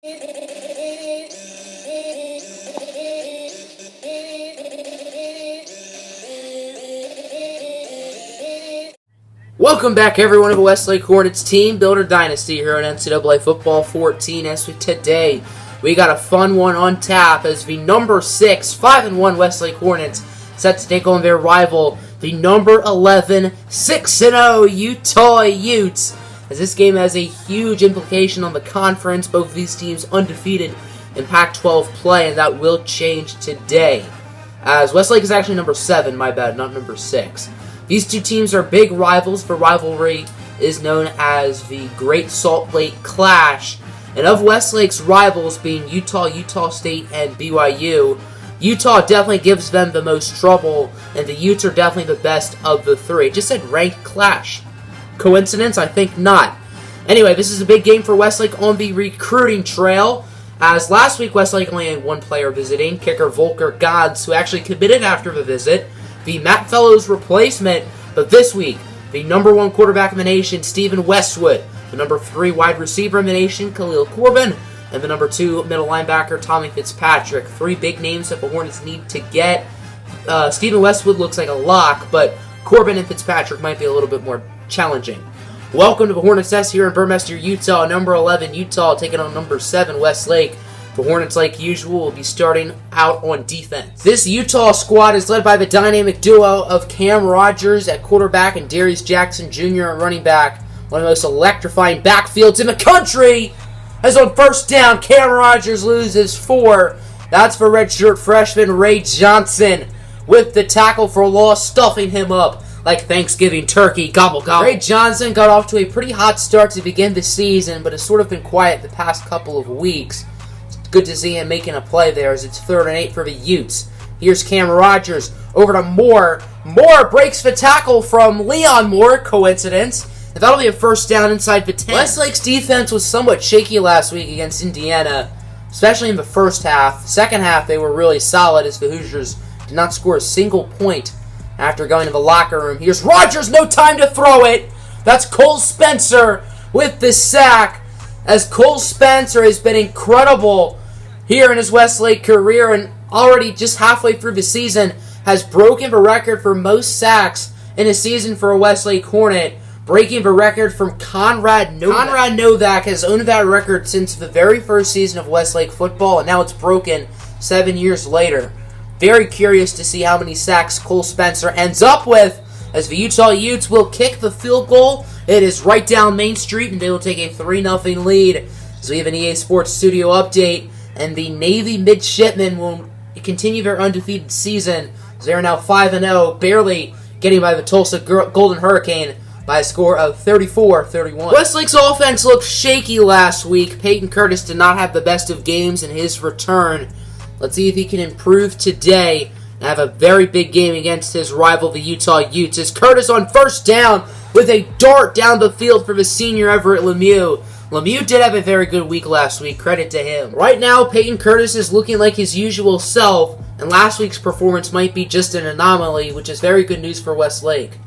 Welcome back, everyone, to the Westlake Hornets Teambuilder Dynasty here on NCAA Football 14’S. Today, we got a fun one on tap as the number 6, 5-1 Westlake Hornets set to take on their rival, the number 11, 6-0 Utah Utes. As this game has a huge implication on the conference, both of these teams undefeated in Pac-12 play, and that will change today. As Westlake is actually number 7, my bad, not number 6. These two teams are big rivals. The rivalry is known as the Great Salt Lake Clash. And of Westlake's rivals being Utah, Utah State, and BYU, Utah definitely gives them the most trouble, and the Utes are definitely the best of the three. It just said ranked clash. Coincidence? I think not. Anyway, this is a big game for Westlake on the recruiting trail, as last week Westlake only had one player visiting, kicker Volker Gods, who actually committed after the visit, the Matt Fellows replacement, but this week, the number 1 quarterback in the nation, Stephen Westwood, the number 3 wide receiver in the nation, Khalil Corbin, and the number 2 middle linebacker, Tommy Fitzpatrick. 3 big names that the Hornets need to get. Stephen Westwood looks like a lock, but Corbin and Fitzpatrick might be a little bit more challenging. Welcome to the Hornets Test here in Burmester, Utah. Number 11, Utah, taking on number 7, Westlake. The Hornets, like usual, will be starting out on defense. This Utah squad is led by the dynamic duo of Cam Rogers at quarterback and Darius Jackson Jr. at running back. One of the most electrifying backfields in the country. As on first down, Cam Rogers loses 4. That's for redshirt freshman Ray Johnson, with the tackle for loss stuffing him up like Thanksgiving turkey. Gobble, gobble. Ray Johnson got off to a pretty hot start to begin the season, but has sort of been quiet the past couple of weeks. It's good to see him making a play there as it's 3rd and 8 for the Utes. Here's Cam Rogers over to Moore. Moore breaks the tackle from Leon Moore. Coincidence? And that'll be a first down inside the 10. Westlake's defense was somewhat shaky last week against Indiana, especially in the first half. Second half, they were really solid as the Hoosiers did not score a single point after going to the locker room. Here's Rogers, no time to throw it. That's Cole Spencer with the sack, as Cole Spencer has been incredible here in his Westlake career, and already just halfway through the season has broken the record for most sacks in a season for a Westlake Hornet, breaking the record from Conrad Novak. Conrad Novak has owned that record since the very first season of Westlake football, and now it's broken 7 years later. Very curious to see how many sacks Cole Spencer ends up with, as the Utah Utes will kick the field goal. It is right down Main Street, and they will take a 3-0 lead. So we have an EA Sports Studio update, and the Navy midshipmen will continue their undefeated season. So they are now 5-0, barely getting by the Tulsa Golden Hurricane by a score of 34-31. Westlake's offense looked shaky last week. Peyton Curtis did not have the best of games in his return. Let's see if he can improve today and have a very big game against his rival, the Utah Utes. As Curtis on first down with a dart down the field for the senior Everett Lemieux. Lemieux did have a very good week last week. Credit to him. Right now, Peyton Curtis is looking like his usual self, and last week's performance might be just an anomaly, which is very good news for Westlake.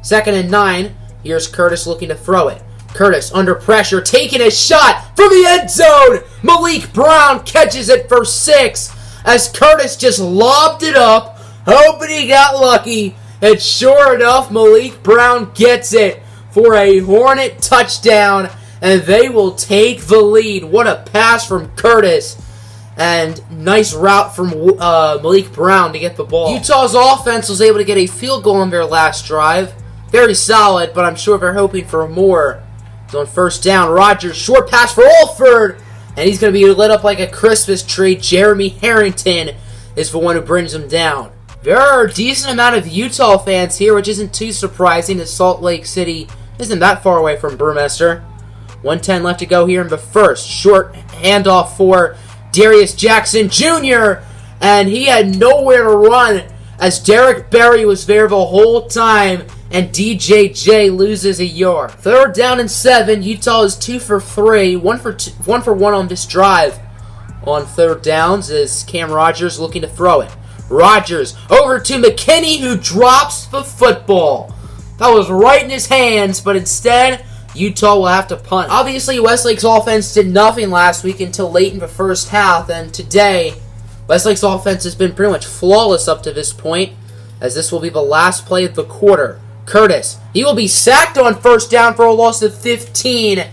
2nd and 9. Here's Curtis looking to throw it. Curtis under pressure, taking a shot from the end zone. Malik Brown catches it for 6. As Curtis just lobbed it up, hoping he got lucky, and sure enough, Malik Brown gets it for a Hornet touchdown, and they will take the lead. What a pass from Curtis, and nice route from Malik Brown to get the ball. Utah's offense was able to get a field goal on their last drive. Very solid, but I'm sure they're hoping for more. So on first down, Rogers, short pass for Alford, and he's going to be lit up like a Christmas tree. Jeremy Harrington is the one who brings him down. There are a decent amount of Utah fans here, which isn't too surprising as Salt Lake City isn't that far away from Burmester. 1:10 left to go here in the first. Short handoff for Darius Jackson Jr., and he had nowhere to run as Derek Berry was there the whole time, and DJJ loses a yard. 3rd down and 7. Utah is 2 for 3, 1 for 1 on this drive. On 3rd downs is Cam Rogers looking to throw it. Rogers over to McKinney, who drops the football. That was right in his hands, but instead Utah will have to punt. Obviously, Westlake's offense did nothing last week until late in the first half, and today, Westlake's offense has been pretty much flawless up to this point, as this will be the last play of the quarter. Curtis, he will be sacked on first down for a loss of 15,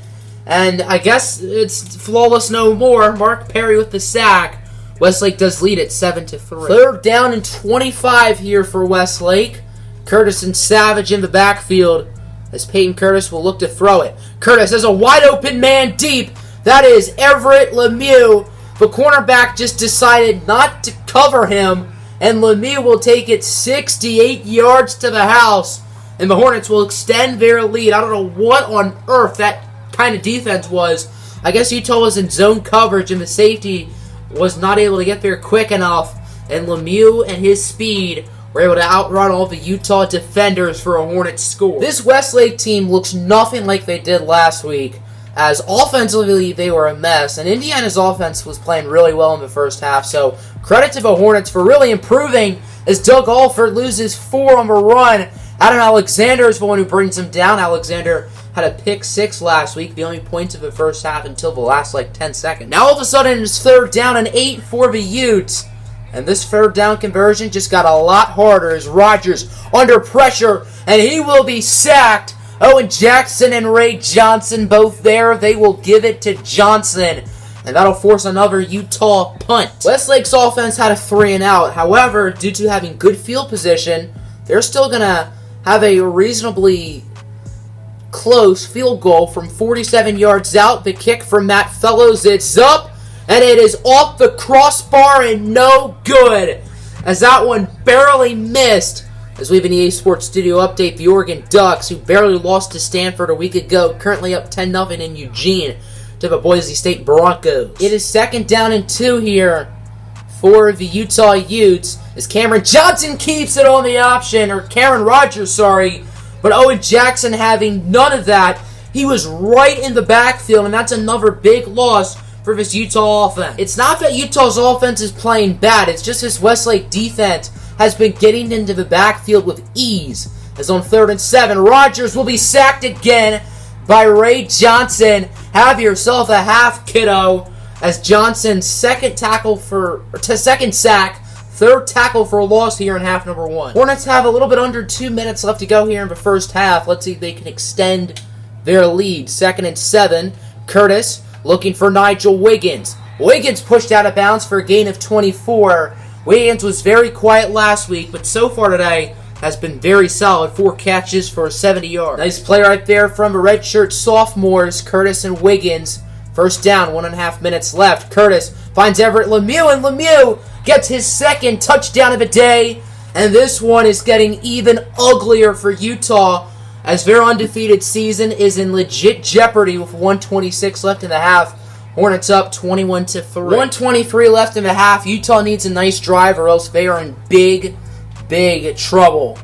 and I guess it's flawless no more. Mark Perry with the sack. Westlake does lead it 7-3. Third down and 25 here for Westlake. Curtis and Savage in the backfield, as Peyton Curtis will look to throw it. Curtis has a wide open man deep. That is Everett Lemieux. The cornerback just decided not to cover him, and Lemieux will take it 68 yards to the house, and the Hornets will extend their lead. I don't know what on earth that kind of defense was. I guess Utah was in zone coverage, and the safety was not able to get there quick enough, and Lemieux and his speed were able to outrun all the Utah defenders for a Hornets score. This Westlake team looks nothing like they did last week, as offensively they were a mess, and Indiana's offense was playing really well in the first half, so credit to the Hornets for really improving, as Doug Alford loses 4 on the run. Adam Alexander is the one who brings him down. Alexander had a pick 6 last week, the only points of the first half until the last 10 seconds. Now all of a sudden it's third down and 8 for the Utes. And this third down conversion just got a lot harder as Rogers under pressure, and he will be sacked. Owen Jackson and Ray Johnson both there. They will give it to Johnson, and that'll force another Utah punt. Westlake's offense had a 3-and-out. However, due to having good field position, they're still going to have a reasonably close field goal from 47 yards out. The kick from Matt Fellows, it's up, and it is off the crossbar and no good, as that one barely missed. As we have an EA Sports Studio update, the Oregon Ducks, who barely lost to Stanford a week ago, currently up 10-0 in Eugene to the Boise State Broncos. It is second down and 2 here for the Utah Utes, as Cameron Johnson keeps it on the option, or Cameron Rogers, sorry, but Owen Jackson having none of that. He was right in the backfield, and that's another big loss for this Utah offense. It's not that Utah's offense is playing bad, it's just this Westlake defense has been getting into the backfield with ease. As on 3rd and 7, Rogers will be sacked again by Ray Johnson. Have yourself a half, kiddo, as Johnson's second sack, 3rd tackle for a loss here in half number 1. Hornets have a little bit under 2 minutes left to go here in the first half. Let's see if they can extend their lead. 2nd and 7, Curtis looking for Nigel Wiggins. Wiggins pushed out of bounds for a gain of 24. Wiggins was very quiet last week, but so far today has been very solid. 4 catches for 70 yards. Nice play right there from the redshirt sophomores, Curtis and Wiggins. First down, 1.5 minutes left. Curtis finds Everett Lemieux, and Lemieux gets his second touchdown of the day. And this one is getting even uglier for Utah, as their undefeated season is in legit jeopardy with 1:26 left in the half. Hornets up 21-3. 1:23 left in the half. Utah needs a nice drive or else they are in big trouble.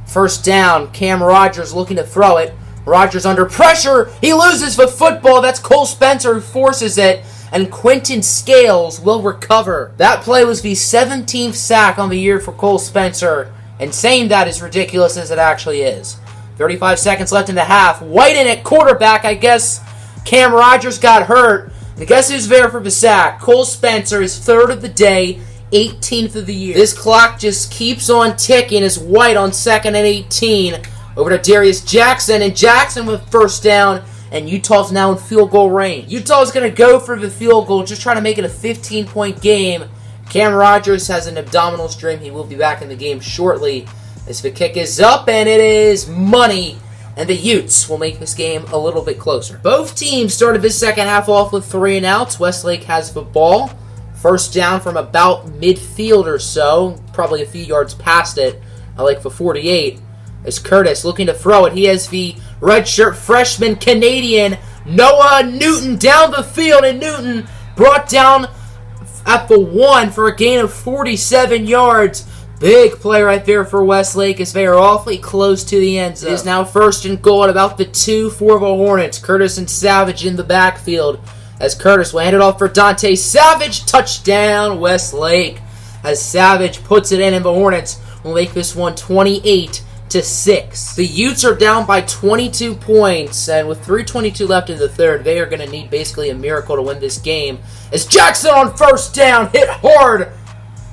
First down, Cam Rogers looking to throw it. Rogers under pressure. He loses the football. That's Cole Spencer who forces it, and Quentin Scales will recover. That play was the 17th sack on the year for Cole Spencer, and saying that is ridiculous as it actually is. 35 seconds left in the half. White in at quarterback. I guess Cam Rogers got hurt. And guess who's there for the sack? Cole Spencer is 3rd of the day, 18th of the year. This clock just keeps on ticking as White on 2nd and 18. Over to Darius Jackson, and Jackson with first down, and Utah's now in field goal range. Utah's going to go for the field goal, just trying to make it a 15-point game. Cam Rogers has an abdominal strain. He will be back in the game shortly, as the kick is up, and it is money. And the Utes will make this game a little bit closer. Both teams started this second half off with 3-and-outs. Westlake has the ball. First down from about midfield or so, probably a few yards past it, like for 48. As Curtis looking to throw it. He has the redshirt freshman Canadian Noah Newton down the field, and Newton brought down at the 1 for a gain of 47 yards. Big play right there for Westlake, as they are awfully close to the end zone. It is now 1st and goal at about the 2 for the Hornets. Curtis and Savage in the backfield, as Curtis will hand it off for Dante Savage. Touchdown, Westlake, as Savage puts it in, and the Hornets will make this one 28-17. The Utes are down by 22 points, and with 3:22 left in the third, they are going to need basically a miracle to win this game. As Jackson on first down, hit hard.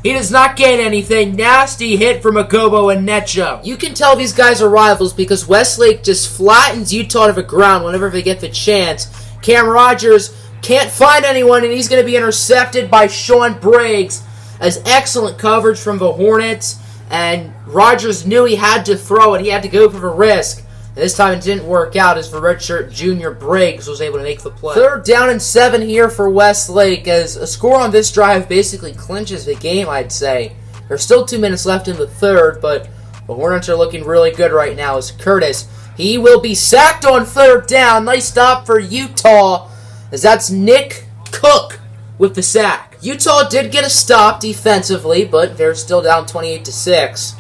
He does not gain anything. Nasty hit from Agobo and Netcho. You can tell these guys are rivals because Westlake just flattens Utah to the ground whenever they get the chance. Cam Rogers can't find anyone, and he's going to be intercepted by Sean Briggs. As excellent coverage from the Hornets, and Rogers knew he had to throw it. He had to go for the risk. And this time it didn't work out as the redshirt junior Briggs was able to make the play. 3rd down and 7 here for Westlake, as a score on this drive basically clinches the game, I'd say. There's still 2 minutes left in the third, but the Hornets are looking really good right now as Curtis. He will be sacked on 3rd down. Nice stop for Utah, as that's Nick Cook with the sack. Utah did get a stop defensively, but they're still down 28-6.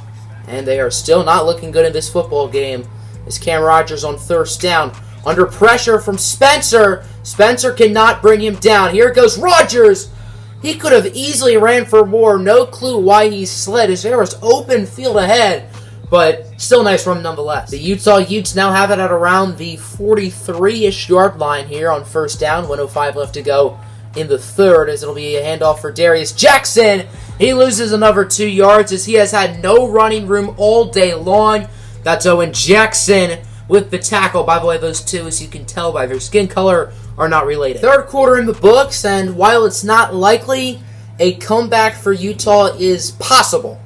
And they are still not looking good in this football game. As Cam Rogers on 3rd down. Under pressure from Spencer. Spencer cannot bring him down. Here goes Rogers. He could have easily ran for more. No clue why he slid, as there was open field ahead. But still nice run nonetheless. The Utah Utes now have it at around the 43-ish yard line here on 1st down. 1:05 left to go in the third, as it'll be a handoff for Darius Jackson. He loses another 2 yards as he has had no running room all day long. That's Owen Jackson with the tackle. By the way, those two, as you can tell by their skin color, are not related. 3rd quarter in the books, and while it's not likely, a comeback for Utah is possible.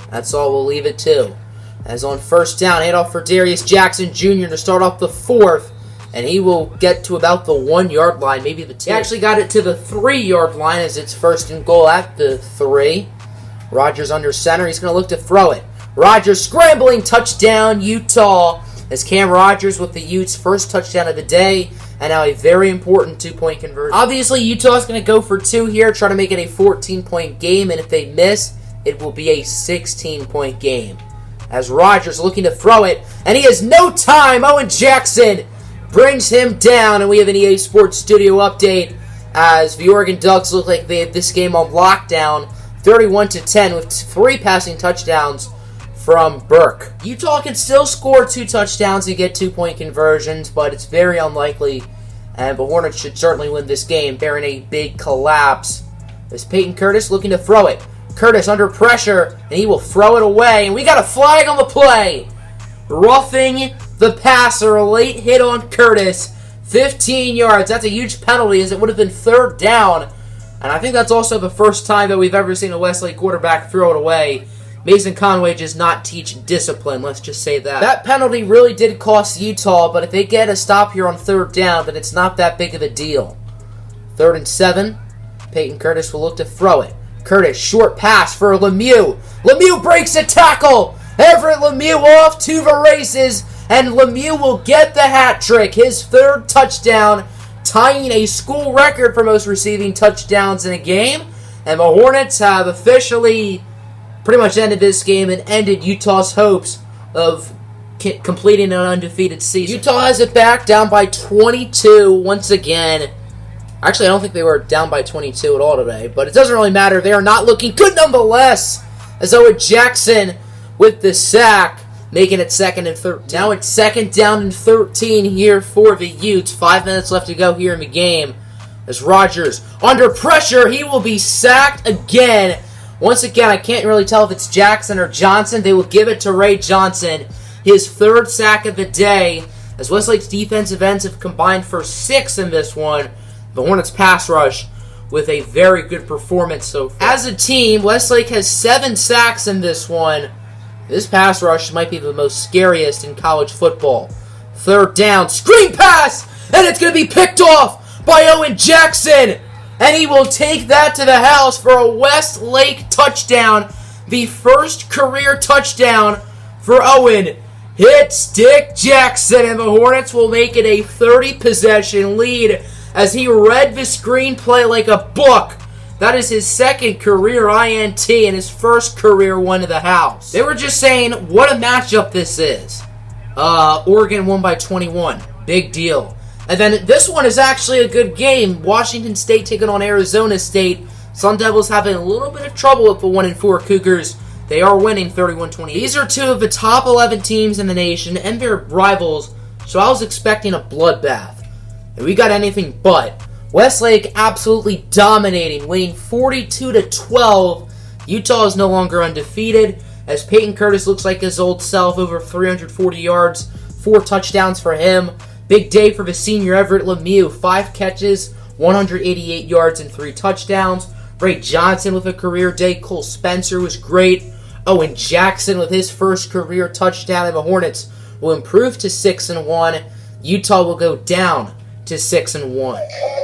That's all we'll leave it to. As on 1st down, handoff for Darius Jackson Jr. to start off the 4th. And he will get to about the 1 yard line, maybe the 2. He actually got it to the 3 yard line as it's 1st and goal at the 3. Rogers under center. He's going to look to throw it. Rogers scrambling, touchdown, Utah. As Cam Rogers with the Utes' first touchdown of the day. And now a very important 2-point conversion. Obviously, Utah's going to go for 2 here, try to make it a 14-point game. And if they miss, it will be a 16-point game. As Rogers looking to throw it. And he has no time. Owen Jackson brings him down, and we have an EA Sports Studio update as the Oregon Ducks look like they have this game on lockdown, 31-10 with 3 passing touchdowns from Burke. Utah can still score 2 touchdowns and get 2-point conversions, but it's very unlikely, and the Hornets should certainly win this game, bearing a big collapse. There's Peyton Curtis looking to throw it. Curtis under pressure, and he will throw it away, and we got a flag on the play. Roughing the passer, a late hit on Curtis, 15 yards. That's a huge penalty, as it would have been 3rd down. And I think that's also the first time that we've ever seen a Westlake quarterback throw it away. Mason Conway does not teach discipline, let's just say that. That penalty really did cost Utah, but if they get a stop here on 3rd down, then it's not that big of a deal. 3rd and 7. Peyton Curtis will look to throw it. Curtis, short pass for Lemieux. Lemieux breaks a tackle. Everett Lemieux off to the races, and Lemieux will get the hat trick, his 3rd touchdown, tying a school record for most receiving touchdowns in a game. And the Hornets have officially pretty much ended this game and ended Utah's hopes of completing an undefeated season. Utah has it back, down by 22 once again. Actually, I don't think they were down by 22 at all today, but it doesn't really matter. They are not looking good nonetheless, as Owen Jackson with the sack, making it 2nd and 13. Now it's 2nd down and 13 here for the Utes. 5 minutes left to go here in the game. As Rogers under pressure, he will be sacked again. Once again, I can't really tell if it's Jackson or Johnson. They will give it to Ray Johnson, his 3rd sack of the day. As Westlake's defensive ends have combined for 6 in this one. The Hornets pass rush with a very good performance so far. As a team, Westlake has 7 sacks in this one. This pass rush might be the most scariest in college football. 3rd down, screen pass, and it's going to be picked off by Owen Jackson. And he will take that to the house for a Westlake touchdown. The first career touchdown for Owen. Hits Dick Jackson, and the Hornets will make it a 30-possession lead as he read the screenplay like a book. That is his 2nd career INT and his 1st career one to the house. They were just saying, what a matchup this is. Oregon won by 21. Big deal. And then this one is actually a good game. Washington State taking on Arizona State. Sun Devils having a little bit of trouble with the 1-4 Cougars. They are winning 31-28. These are two of the top 11 teams in the nation and their rivals, so I was expecting a bloodbath. And we got anything but. Westlake absolutely dominating, winning 42-12. Utah is no longer undefeated, as Peyton Curtis looks like his old self, over 340 yards, 4 touchdowns for him. Big day for the senior Everett Lemieux, 5 catches, 188 yards, and 3 touchdowns. Ray Johnson with a career day. Cole Spencer was great. Owen Jackson with his first career touchdown, and the Hornets will improve to 6-1. Utah will go down to 6-1.